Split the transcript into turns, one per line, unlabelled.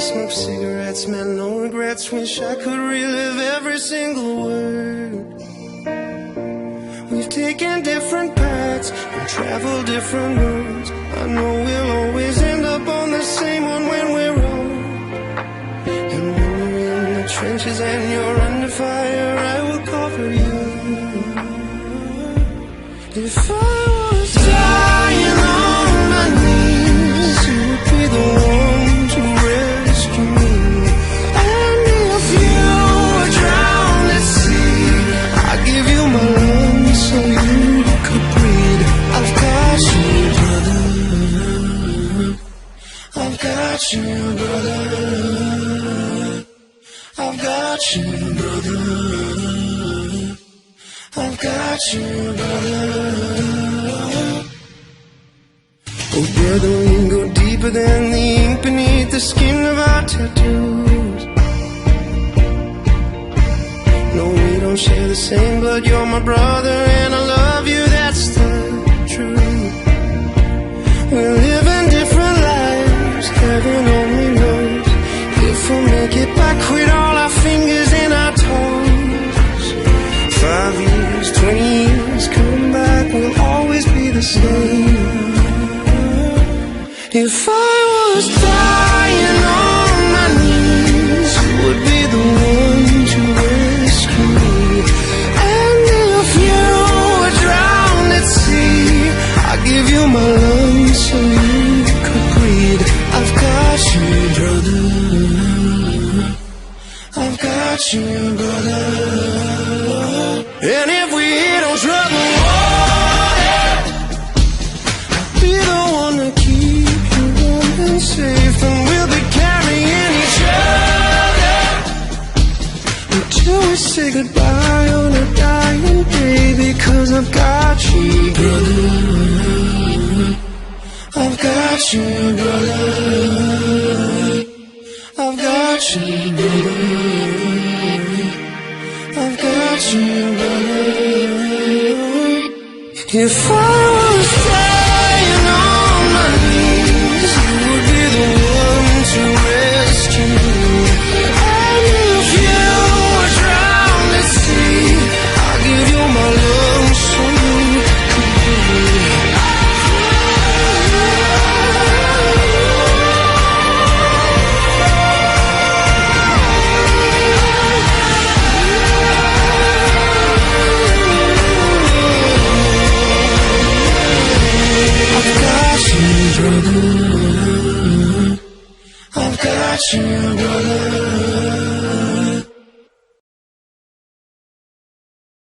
smoke cigarettes, man, no regrets. Wish I could relive every single word. We've taken different paths and traveled different roads. I know we'll always end up on the same one when we're old. And when you're in the trenches and you're under fire, I will cover you. If I was dying on my knees, you would be the one to rescue me. And if you were drowned at sea, I'd give you my lungs so you could breathe. I've got you, brother. I've got you, brother. I've got you, brother. I've got you, brother. Oh, brother, we can go deeper than the ink beneath the skin of our tattoos. No, we don't share the same blood. You're my brother and I love you, that's the truth. We're living different lives, heaven only knows if we'll make it back with all our fingers and our toes. 5 years, 20 years, come back, we'll always be the same. If I was dying on my knees, you would be the one to rescue me. And if you were drowned at sea, I'd give you my lungs so you could breathe. I've got you, brother. I've got you, brother. And if we hit on trouble water, I'll be the one to keep you warm and safe. And we'll be carrying each other until we say goodbye on a dying day. Because I've got you, brother. I've got you, brother. I've got you, brother. I've got you, brother. If I was dying on my knees, you would be the one to rescue me. And if you were drowned at sea, I'll give you my lungs so you could breathe. I've got you, brother.